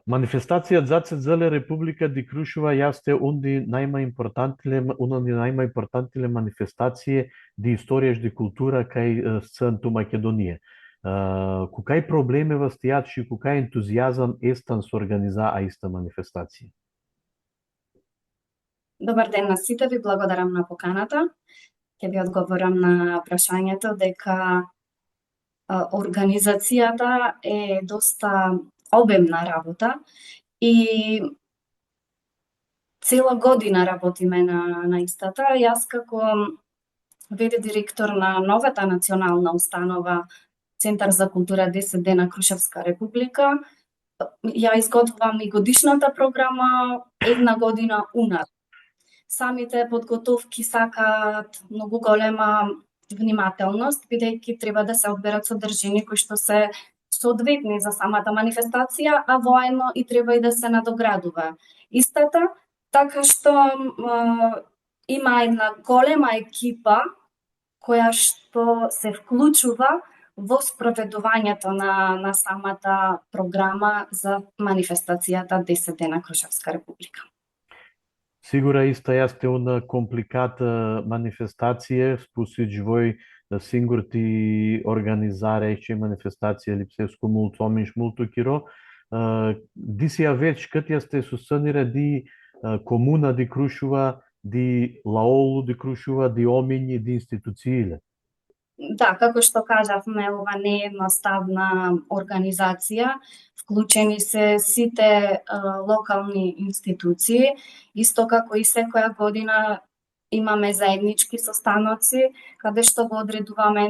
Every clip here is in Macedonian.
Manifestacija Zale Republika di Kruševa јасте онди најма импортантиле манифестације ди историјаш ди култура кај сценту Македонија. Кукај проблеме вастијачи, кукај ентузијазам естан со организаа иста манифестација? Добар ден на сите, ви благодарам на поканата. Ќе ви одговорам на прашањето дека организацијата е доста обемна работа и цела година работиме на истата. Јас како ВД директор на новата национална установа Центар за култура 10 на Крушевска република, ја изготвувам и годишната програма една година унапред. Самите подготовки сакаат многу голема внимателност, бидејќи треба да се одберат содржини кои што се соодветни за самата манифестација, а воедно и треба и да се надоградува истата, така што има една голема екипа која што се вклучува во спроведувањето на самата програма за манифестацијата 10 дена Крушевска република. Сигура иста јасте она компликата манифестација, спусич вој да сингурти организарејќи манифестација липсевско мултомиш мултукиро. Ди си ја веќе кат јасте сусценира ди комуна ди Крушува, ди лаолу ди Крушува, ди омињи, ди институцииле. Да, како што кажавме, ова не е едноставна организација. Вклучени се сите локални институции, исто како и секоја година имаме заеднички состаноци каде што го одредуваме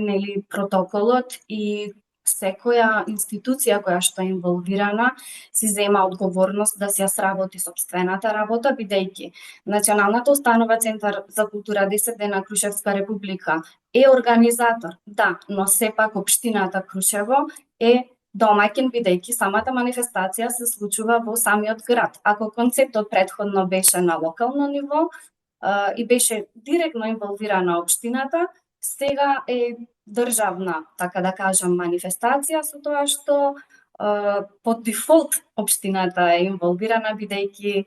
протоколот и секоја институција која што е инволвирана си зема одговорност да си ја сработи сопствената работа, бидејќи Националната установа Центар за култура 10 дена Крушевска република е организатор, да, но сепак општината Крушево е домаќин, бидејќи самата манифестација се случува во самиот град. Ако концептот претходно беше на локално ниво и беше директно инволвирана општината, сега е државна, така да кажам, манифестација, со тоа што по дефолт општината е инволвирана, бидејќи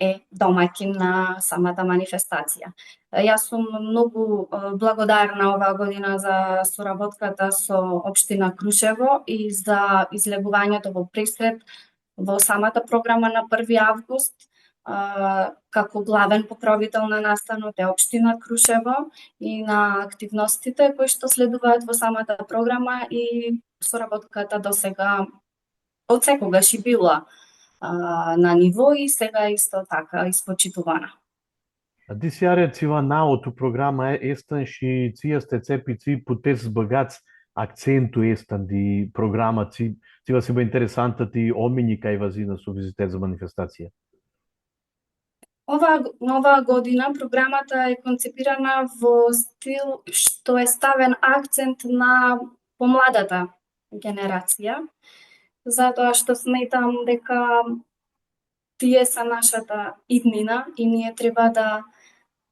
е домаќин на самата манифестација. Јас сум многу благодарна оваа година за соработката со општина Крушево и за излегувањето во пресред во самата програма на 1 август, како главен покровител на настанот е општина Крушево и на активностите кои што следуваат во самата програма и соработката досега од секогаш и била на ниво и сега исто така испочитувана. Ди си аре цива наоту програма естан ши ција сте цепи ци путес бгац акценту естан ди програма цива се ба интересанта ти омињи кај вазина со визитет за манифестација. Оваа година програмата е концепирана во стил што е ставен акцент на помладата генерација, затоа што сметам дека тие се нашата иднина и ние треба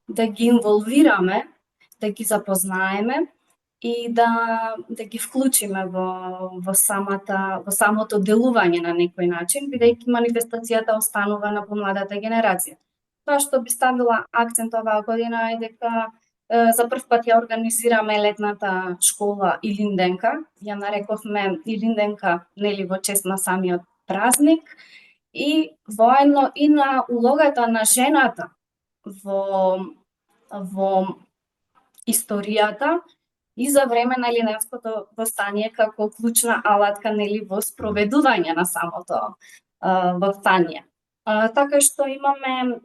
да ги инволвираме, да ги запознаеме и да ги вклучиме во самото делување на некој начин, бидејќи манифестацијата останува на помладата генерација. Тоа што би ставила акцент оваа година е дека за прв пат ја организираме летната школа Илинденка. Ја нарековме Илинденка во чест на самиот празник и воедно и на улогата на жената во историјата и за време на Илинденското востание како клучна алатка во спроведување на самото востание. Така што имаме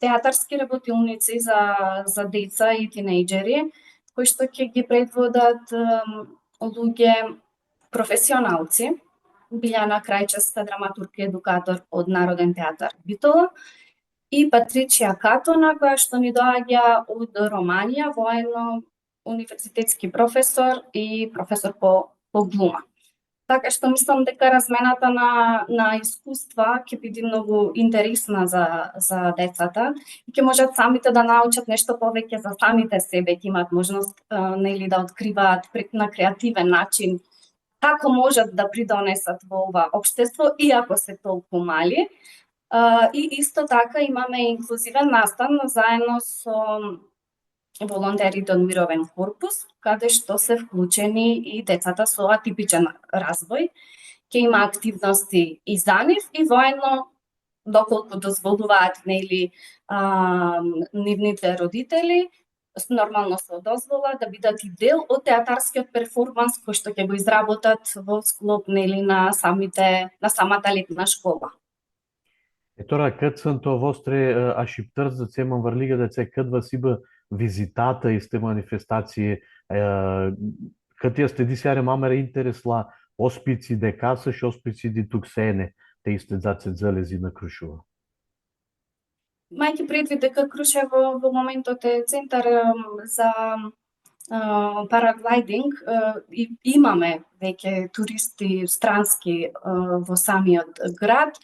театарски работилници за деца и тинејџери, кои што ќе ги предводат луѓе професионалци, Билјана Крајчевска, драматург и едукатор од Народен театар Битола, и Патричија Катона, која што ни доаѓа од Романија, воено универзитетски професор и професор по глума. Така што мислам дека размената на искуства ќе биде многу интересна за децата и ќе можат самите да научат нешто повеќе за самите себе, ќе имат можност да откриваат на креативен начин како можат да придонесат во ова општество, иако се толку мали. И исто така имаме инклузивен настан заедно со волонтерите од Мировен корпус, каде што се вклучени и децата со атипичен развој. Ќе има активности и за нив и воедно, доколку дозволуваат нивните родители, нормално се дозвола да бидат и дел од театарскиот перформанс кој што ќе го изработат во склоп на самата летна школа. Тора, cât sunt o vostre așteptări să ținem în vărligă de ce cât vă sibă vizitată este manifestație, cât este diseară mamere interes la ospiții de casă și ospiții de tuxene, te este zațe zălezi na Крушево. Мајќи предвид дека Крушево во моментот е центар за параглайдинг, имаме веќе туристи странски во самиот град.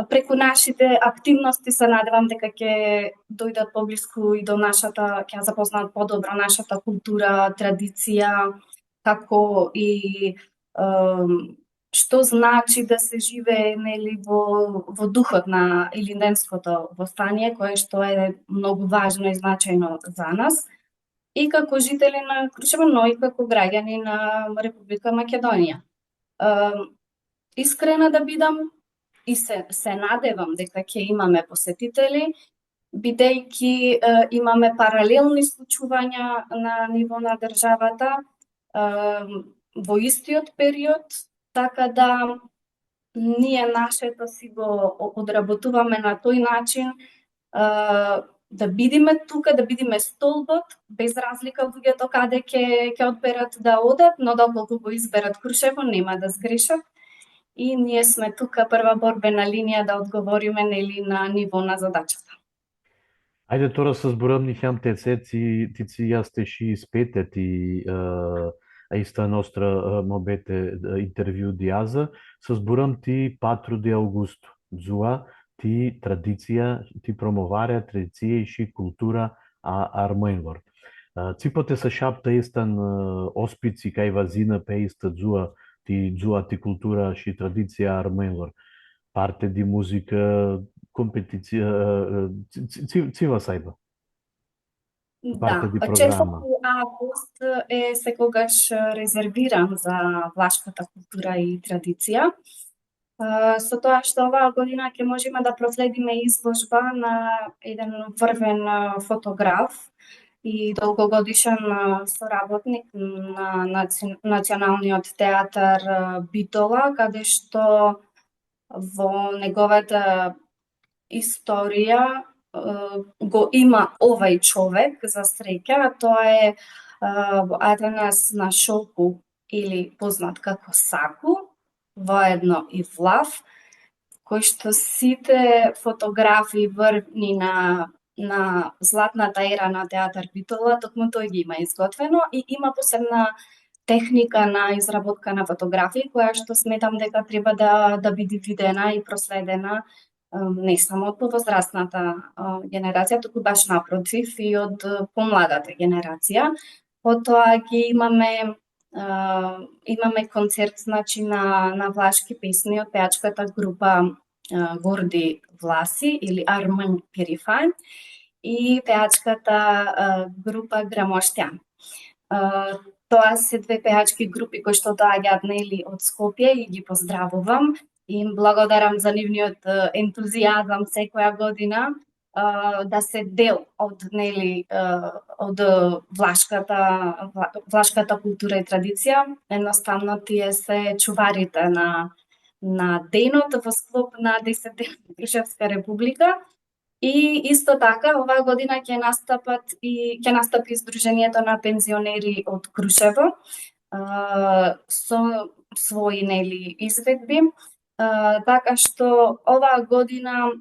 Преку нашите активности се надевам дека ќе дојдат поблиску и до нашата, ќе запознаат подобро нашата култура, традиција, како и што значи да се живее во духот на илинденското востание, кое што е многу важно и значајно за нас, и како жители на Крушево, но и како граѓани на Република Македонија. Искрена да бидам, и се надевам дека ќе имаме посетители, бидејќи имаме паралелни случувања на ниво на државата во истиот период, така да ние нашето си го одработуваме на тој начин, да бидиме тука, да бидиме столбот, без разлика луѓето каде ќе одберат да одат, но доколку го изберат Крушево, нема да сгрешат. И ние сме тука прва борбена линија да одговориме на ниво на задачата. Ајде тора се зборам ни хјам ти јасте ши спете ти иста ностра мобете интервју диаза, се зборам ти Патру де Аугусто, зуа ти традиција, ти промоварја традиција и ши култура армејнлор. Ципоте се шапта истан оспици кај вазина пе иста зуа ти култура și tradiția armenilor, parte de muzică, competiție, ți va să aibă. Parte de programa. Август е секогаш резервиран за влашката култура и традиција. Со тоа што оваа година ќе можеме да проследиме изложба на еден врвен фотограф и долгогодишен соработник на Националниот театар Битола, каде што во неговата историја го има овај човек за среќа, тоа е Атанас Нашоку, или познат како Саку, воедно и Влав, кој што сите фотографии врвни на златната ера на театар Битола, токму тој ги има изготвено и има посебна техника на изработка на фотографии, која што сметам дека треба да биде видена и проследена не само од повозрастната генерација, туку баш напротив и од помладата генерација. Потоа ги имаме концерт на влашки песни од пеачката група Горди Власи или Армен Перифан и пеачката група Грамоштјан. Тоа се две пеачки групи кои што доаѓаат од Скопје и ги поздравувам. Им благодарам за нивниот ентузијазам секоја година да се дел од влашката култура и традиција. Едноставно тие се чуварите на денот во склоп на 10 ден Крушевска република. И исто така оваа година ќе настапи Сдруженијето на пензионери од Крушево со своји изведби. Така што оваа година,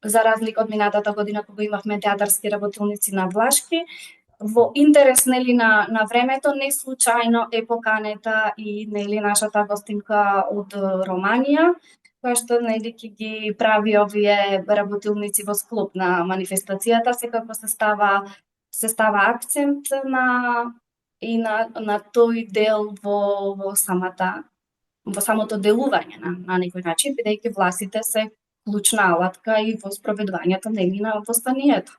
за разлика од минатата година кога имавме театарски работилници на влашки, во интерес на времето, не случајно е поканета и нашата гостинка од Романија, која што ќе ги прави овие работилници во склоп на манифестацијата. Секако се става акцент на и на тој дел во самото делување на некој начин, бидејќи властите се клучна алатка и во спроведувањето нели на востанието.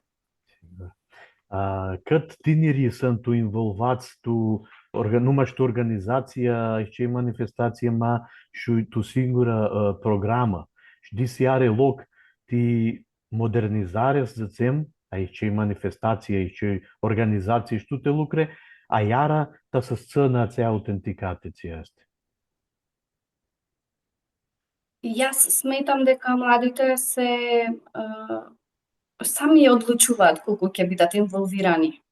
Cât tinerii sunt involvați numai tu organizația și manifestație și tu singură programă. Și disi are loc de modernizare, să zicem, aici manifestație, aici organizație și toate lucruri, a iara ta să sțână ația autenticateția asta. Јас сметам дека младите сами одлучуваат колку ќе бидат инволвирани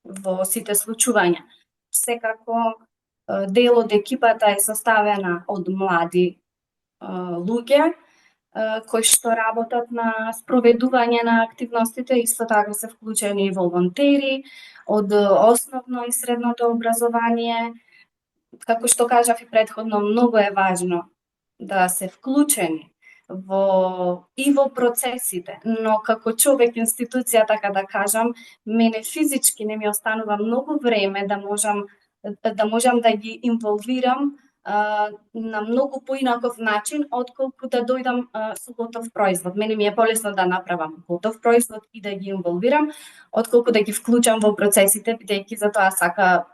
во сите случувања. Секако дел од екипата е составена од млади луѓе кои што работат на спроведување на активностите, исто така се вклучени и волонтери од основно и средното образование. Како што кажав и претходно, многу е важно да се вклучени и во процесите, но како човек, институција, така да кажам, мене физички не ми останува многу време да можам да ги инволвирам на многу поинаков начин, отколку да дојдам со готов производ. Мене ми е полесно да направам готов производ и да ги инволвирам, отколку да ги вклучам во процесите, бидејќи за тоа сака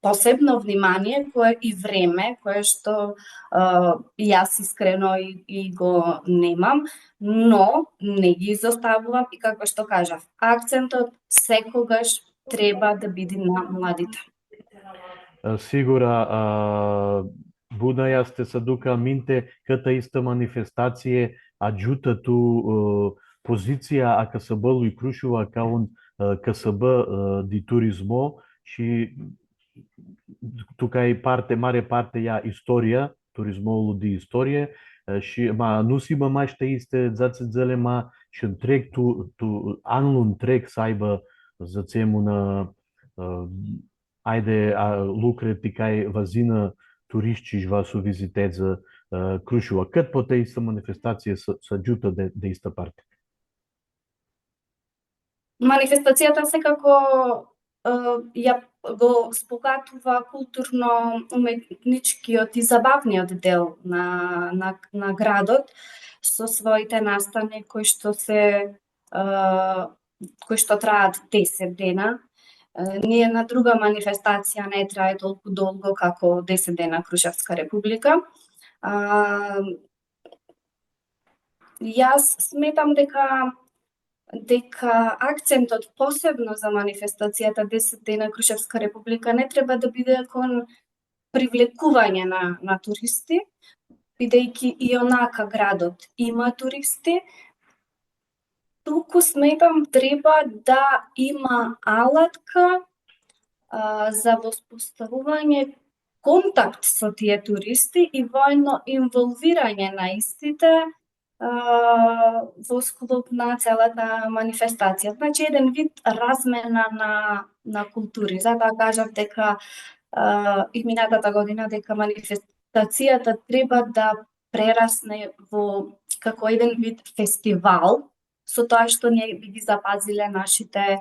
посебно внимание и време, кое што јас искрено и го немам, но не ги изоставувам и како што кажав, акцентот секогаш треба да биде на младите. Сигура, Бунаја сте се дука минте ката иста манифестација аджута ту позиција а КСБ и Крушево каун КСБ ди туризмо și тука и маре парте ја историја, туризмолу ди историја, și нус има мајште исте зацет зелема și întreg anul întreg să aibă zățemu na lucre ticai vazina turistici va su viziteze Crușova. Cât poate ista manifestație să ajută de ista parte? Манифестацијата секако ја го збогатува културно-уметничкиот и забавниот дел на градот со своите настани кои што траат 10 дена. Ние на друга манифестација не трае толку долго како 10 дена Крушевска република. Јас сметам дека акцентот посебно за манифестацијата 10 дена Крушевска република не треба да биде кон привлекување на туристи, бидејќи и онака градот има туристи, туку сметам треба да има алатка за воспоставување контакт со тие туристи и воено инволвирање на истите во склоп на целата манифестација. Значи, еден вид размена на култури. Затоа кажав дека и минатата година дека манифестацијата треба да прерасне како еден вид фестивал, со тоа што ние би ги запазиле нашата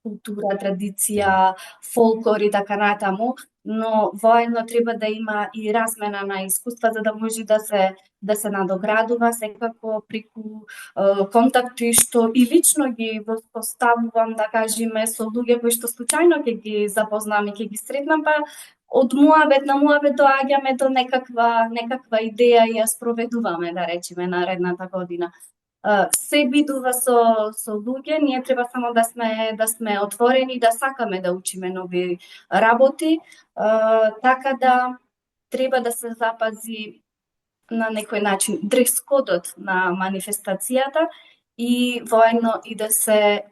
култура, традиција, фолклор и така натаму, но воедно треба да има и размена на искуства за да може да се надоградува секако преку контакти што и лично ги воспоставувам, да кажеме, со луѓе кои што случајно ќе ги запознам и ќе ги сретнам, па од муабет на муабет доаѓаме до некаква идеја и ја спроведуваме, да речеме, наредната година. Се бидува со луѓе, ние треба само да сме отворени, да сакаме да учиме нови работи, така да треба да се запази на некој начин дрес-кодот на манифестацијата и воедно и да се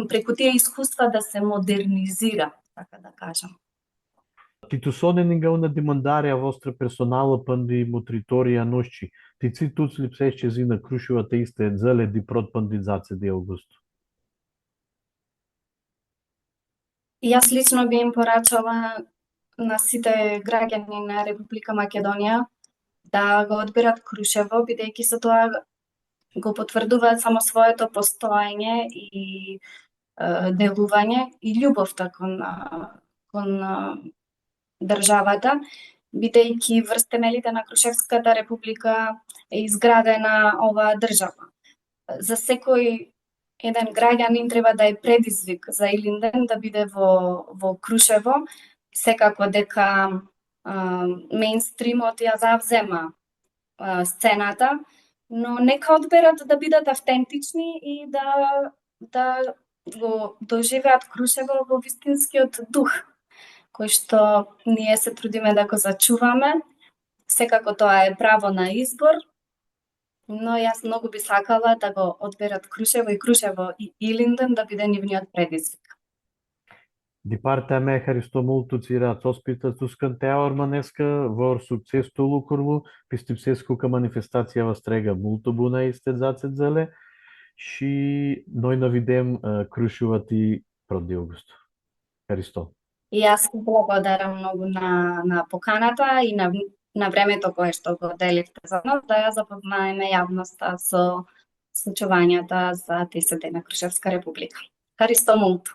преку тие искуства да се модернизира, така да кажам. Titusoneninga una dimandarea voastră personală până motritoria noștri. Tiți tuți lipsește zina Crușeva te este zele de prot pandizație de august. Јас лично би им порачала на сите граѓани на Република Македонија да го одберат Крушево, бидејќи со тоа го потврдуваат само своето постоење и делување и љубовта кон државата, бидејќи врз темелите на Крушевската република е изградена оваа држава. За секој еден граѓанин треба да е предизвик за Илинден да биде во Крушево, секако дека меинстримот ја завзема сцената, но нека одберат да бидат автентични и да го доживеат Крушево во вистинскиот дух, кој што ние се трудиме да го зачуваме. Секако тоа е право на избор, но јас многу би сакала да го одберат Крушево и Илинден да биде нивниот предизвик. Di me Haristo multu cirați ospitas uscantea ormanesca vor succesul lucrului, pistipsescu că manifestația va strega multu bună este zele și noi ne vedem Crușuvati proди август. Haristo. И јас благодарам многу на поканата и на времето кое што го деливте за нас, да ја запознаеме јавноста со случувањата за 10 на Крушевска република. Харисто мулту.